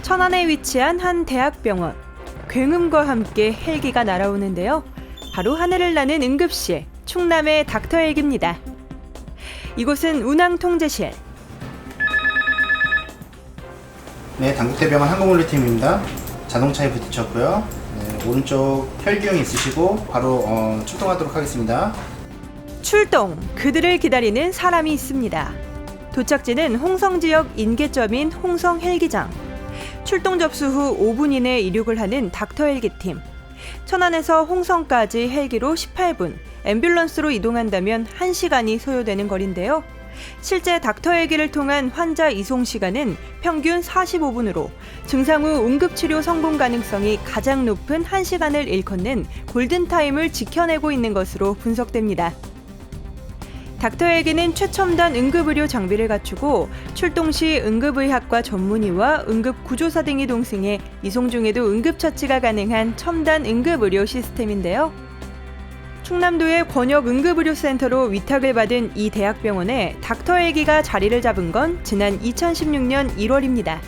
천안에 위치한 한 대학병원. 굉음과 함께 헬기가 날아오는데요. 바로 하늘을 나는 응급실, 충남의 닥터 헬기입니다. 이곳은 운항통제실. 네, 당국대병원 항공운輸팀입니다. 자동차에 부딪혔고요. 네, 오른쪽 혈기형이 있으시고 바로 출동하도록 하겠습니다. 출동! 그들을 기다리는 사람이 있습니다. 도착지는 홍성 지역 인계점인 홍성 헬기장. 출동 접수 후 5분 이내 이륙을 하는 닥터 헬기팀. 천안에서 홍성까지 헬기로 18분, 앰뷸런스로 이동한다면 1시간이 소요되는 거리인데요. 실제 닥터 헬기를 통한 환자 이송 시간은 평균 45분으로 증상 후 응급치료 성공 가능성이 가장 높은 1시간을 일컫는 골든타임을 지켜내고 있는 것으로 분석됩니다. 닥터 헬기는 최첨단 응급의료 장비를 갖추고 출동 시 응급의학과 전문의와 응급구조사 등이 동승해 이송 중에도 응급처치가 가능한 첨단 응급의료 시스템인데요. 충남도의 권역응급의료센터로 위탁을 받은 이 대학병원에 닥터 헬기가 자리를 잡은 건 지난 2016년 1월입니다.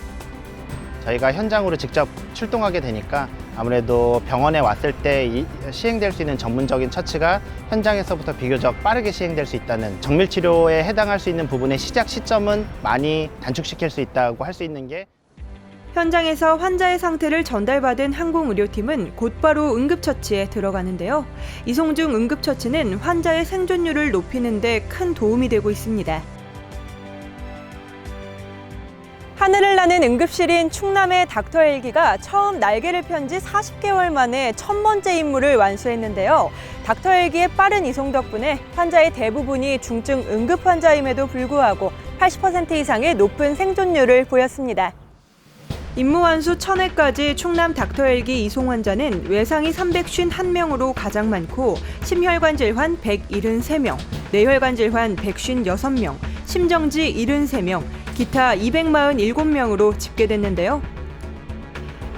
저희가 현장으로 직접 출동하게 되니까 아무래도 병원에 왔을 때 시행될 수 있는 전문적인 처치가 현장에서부터 비교적 빠르게 시행될 수 있다는, 정밀치료에 해당할 수 있는 부분의 시작 시점은 많이 단축시킬 수 있다고 할 수 있는 게, 현장에서 환자의 상태를 전달받은 항공의료팀은 곧바로 응급처치에 들어가는데요. 이송 중 응급처치는 환자의 생존율을 높이는 데 큰 도움이 되고 있습니다. 하늘을 나는 응급실인 충남의 닥터 헬기가 처음 날개를 편 지 40개월 만에 1000번째 임무를 완수했는데요. 닥터 헬기의 빠른 이송 덕분에 환자의 대부분이 중증 응급 환자임에도 불구하고 80% 이상의 높은 생존율을 보였습니다. 임무 완수 1000회까지 충남 닥터 헬기 이송 환자는 외상이 351명으로 가장 많고 심혈관 질환 173명, 뇌혈관 질환 156명, 심정지 73명, 기타 247명으로 집계됐는데요.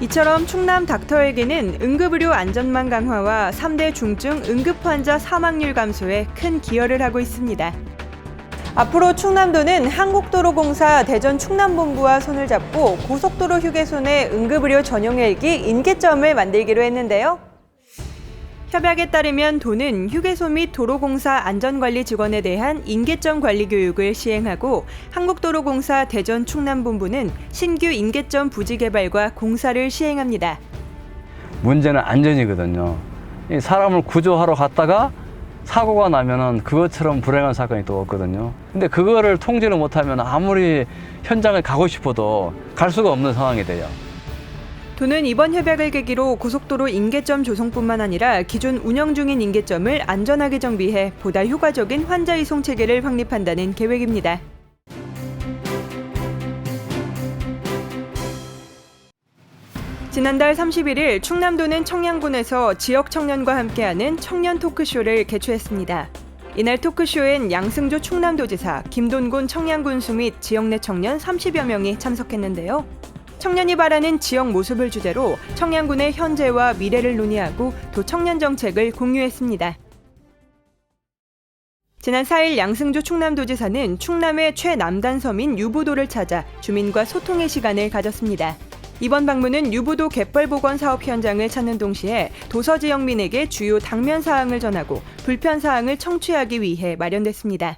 이처럼 충남 닥터 헬기는 응급의료 안전망 강화와 3대 중증 응급환자 사망률 감소에 큰 기여를 하고 있습니다. 앞으로 충남도는 한국도로공사 대전 충남본부와 손을 잡고 고속도로 휴게소 내 응급의료 전용 헬기 인계점을 만들기로 했는데요. 협약에 따르면 도는 휴게소 및 도로공사 안전관리 직원에 대한 인계점 관리 교육을 시행하고 한국도로공사 대전 충남본부는 신규 인계점 부지 개발과 공사를 시행합니다. 문제는 안전이거든요. 이 사람을 구조하러 갔다가 사고가 나면은 그것처럼 불행한 사건이 또 없거든요. 근데 그거를 통제를 못하면 아무리 현장을 가고 싶어도 갈 수가 없는 상황이 돼요. 도는 이번 협약을 계기로 고속도로 인계점 조성뿐만 아니라 기존 운영 중인 인계점을 안전하게 정비해 보다 효과적인 환자 이송 체계를 확립한다는 계획입니다. 지난달 31일 충남도는 청양군에서 지역 청년과 함께하는 청년 토크쇼를 개최했습니다. 이날 토크쇼엔 양승조 충남도지사, 김돈곤 청양군수 및 지역 내 청년 30여 명이 참석했는데요. 청년이 바라는 지역 모습을 주제로 청양군의 현재와 미래를 논의하고 도 청년 정책을 공유했습니다. 지난 4일 양승조 충남도지사는 충남의 최남단 섬인 유보도를 찾아 주민과 소통의 시간을 가졌습니다. 이번 방문은 유보도 갯벌복원 사업 현장을 찾는 동시에 도서 지역민에게 주요 당면 사항을 전하고 불편 사항을 청취하기 위해 마련됐습니다.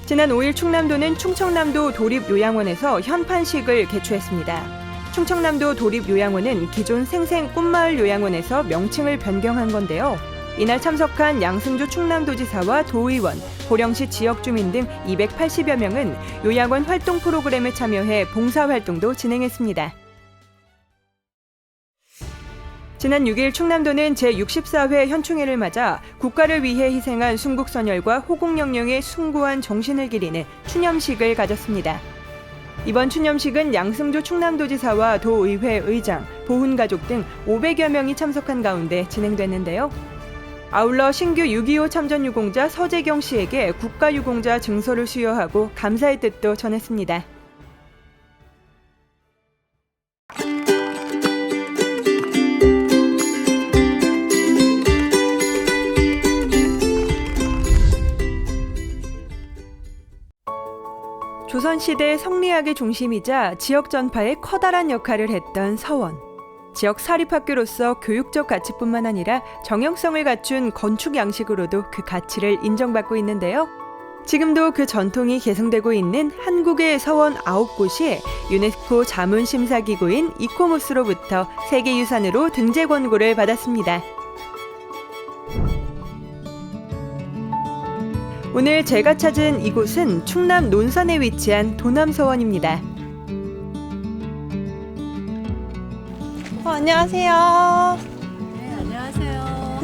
지난 5일 충남도는 충청남도 도립요양원에서 현판식을 개최했습니다. 충청남도 도립요양원은 기존 생생 꿈마을 요양원에서 명칭을 변경한 건데요. 이날 참석한 양승조 충남도지사와 도의원, 고령시 지역 주민 등 280여 명은 요양원 활동 프로그램에 참여해 봉사활동도 진행했습니다. 지난 6일 충남도는 제64회 현충일을 맞아 국가를 위해 희생한 순국선열과 호국영령의 숭고한 정신을 기리는 추념식을 가졌습니다. 이번 추념식은 양승조 충남도지사와 도의회 의장, 보훈가족 등 500여 명이 참석한 가운데 진행됐는데요. 아울러 신규 6.25 참전유공자 서재경 씨에게 국가유공자 증서를 수여하고 감사의 뜻도 전했습니다. 조선시대 성리학의 중심이자 지역 전파에 커다란 역할을 했던 서원. 지역 사립학교로서 교육적 가치뿐만 아니라 정형성을 갖춘 건축 양식으로도 그 가치를 인정받고 있는데요. 지금도 그 전통이 계승되고 있는 한국의 서원 9곳이 유네스코 자문심사기구인 이코모스로부터 세계유산으로 등재 권고를 받았습니다. 오늘 제가 찾은 이곳은 충남 논산에 위치한 도남서원입니다. 안녕하세요. 네, 안녕하세요.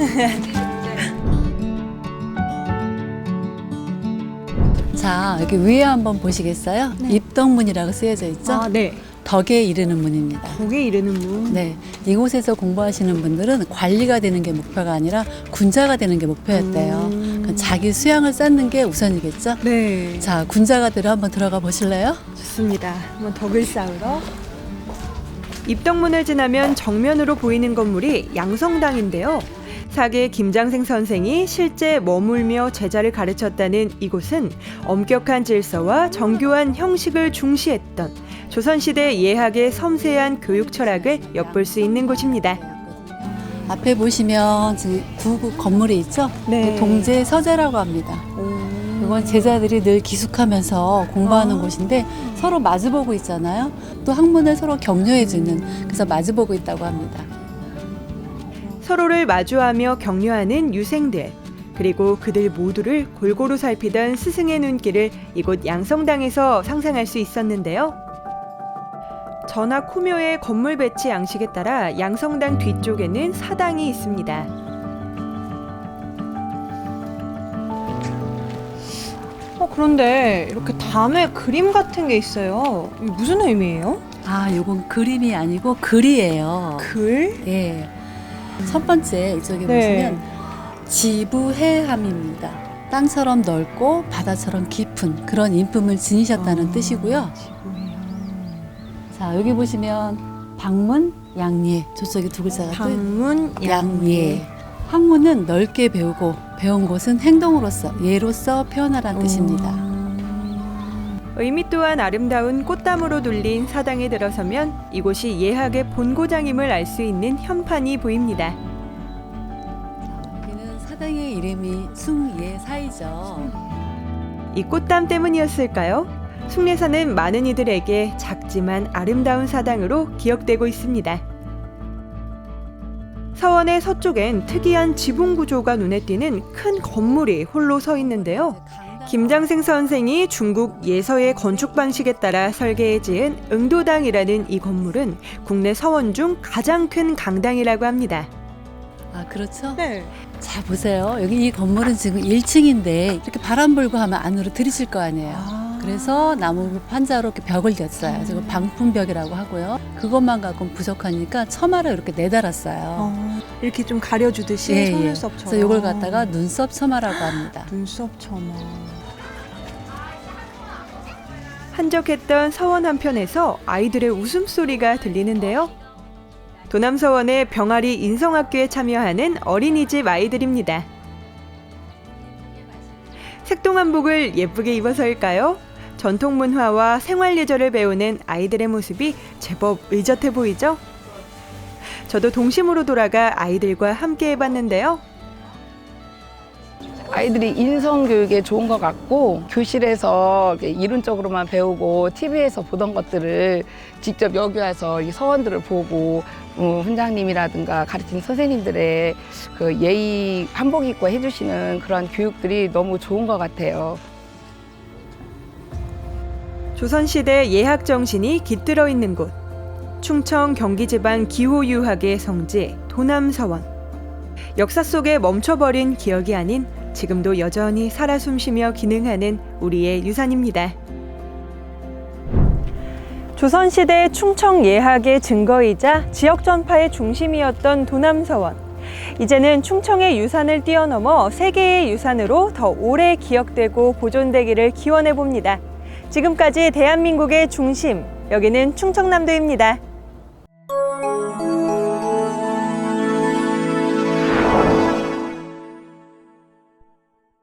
자, 여기 위에 한번 보시겠어요? 입덕문이라고 쓰여져 있죠? 네. 덕에 이르는 문입니다. 거기에 이르는 문. 네, 이곳에서 공부하시는 분들은 관리가 되는 게 목표가 아니라 군자가 되는 게 목표였대요. 그러니까 자기 수양을 쌓는 게 우선이겠죠? 네. 자, 군자가 되러 한번 들어가 보실래요? 좋습니다. 한번 덕을 쌓으러. 입덕문을 지나면 정면으로 보이는 건물이 양성당인데요. 사계 김장생 선생이 실제 머물며 제자를 가르쳤다는 이곳은 엄격한 질서와 정교한 형식을 중시했던 조선시대 예학의 섬세한 교육 철학을 엿볼 수 있는 곳입니다. 앞에 보시면 지금 두 건물이 있죠? 네. 동제 서재라고 합니다. 이건 제자들이 늘 기숙하면서 공부하는 곳인데 서로 마주보고 있잖아요. 또 학문을 서로 격려해주는, 그래서 마주보고 있다고 합니다. 서로를 마주하며 격려하는 유생들, 그리고 그들 모두를 골고루 살피던 스승의 눈길을 이곳 양성당에서 상상할 수 있었는데요. 전학 후묘의 건물 배치 양식에 따라 양성당 뒤쪽에는 사당이 있습니다. 그런데 이렇게 담에 그림 같은 게 있어요. 이게 무슨 의미예요? 아, 요건 그림이 아니고 글이에요. 글? 예. 첫 번째 이쪽에 네. 보시면 지부해함입니다. 땅처럼 넓고 바다처럼 깊은 그런 인품을 지니셨다는 뜻이고요. 자, 여기 보시면 방문, 양예. 저쪽에 두 글자가 또 방문, 양예. 학문은 넓게 배우고 배운 곳은 행동으로서, 예로서 표현하라는 뜻입니다. 의미 또한 아름다운 꽃담으로 둘린 사당에 들어서면 이곳이 예학의 본고장임을 알 수 있는 현판이 보입니다. 여기는 사당의 이름이 숭예사이죠. 이 꽃담 때문이었을까요? 숭례사는 많은 이들에게 작지만 아름다운 사당으로 기억되고 있습니다. 서원의 서쪽엔 특이한 지붕 구조가 눈에 띄는 큰 건물이 홀로 서 있는데요. 김장생 선생이 중국 예서의 건축 방식에 따라 설계해 지은 응도당이라는 이 건물은 국내 서원 중 가장 큰 강당이라고 합니다. 아, 그렇죠? 네. 자, 보세요. 여기 이 건물은 지금 1층인데 이렇게 바람 불고 하면 안으로 들이칠 거 아니에요. 그래서 나무 판자로 이렇게 벽을 겼어요. 지금 방풍벽이라고 하고요. 그것만 갖고는 부족하니까 처마를 이렇게 내달았어요. 이렇게 좀 가려주듯이 예, 예. 속눈썹처럼. 그래서 이걸 갖다가 눈썹 처마라고 합니다. 눈썹 처마. 한적했던 서원 한편에서 아이들의 웃음소리가 들리는데요. 도남서원의 병아리 인성학교에 참여하는 어린이집 아이들입니다. 색동한복을 예쁘게 입어서일까요? 전통 문화와 생활 예절을 배우는 아이들의 모습이 제법 의젓해 보이죠? 저도 동심으로 돌아가 아이들과 함께 해봤는데요. 아이들이 인성 교육에 좋은 것 같고 교실에서 이론적으로만 배우고 TV에서 보던 것들을 직접 여기 와서 이 서원들을 보고 훈장님이라든가 가르치는 선생님들의 그 예의 한복 입고 해주시는 그런 교육들이 너무 좋은 것 같아요. 조선시대 예학 정신이 깃들어 있는 곳, 충청 경기지방 기호유학의 성지 도남서원. 역사 속에 멈춰버린 기억이 아닌 지금도 여전히 살아 숨쉬며 기능하는 우리의 유산입니다. 조선시대 충청 예학의 증거이자 지역 전파의 중심이었던 도남서원. 이제는 충청의 유산을 뛰어넘어 세계의 유산으로 더 오래 기억되고 보존되기를 기원해 봅니다. 지금까지 대한민국의 중심, 여기는 충청남도입니다.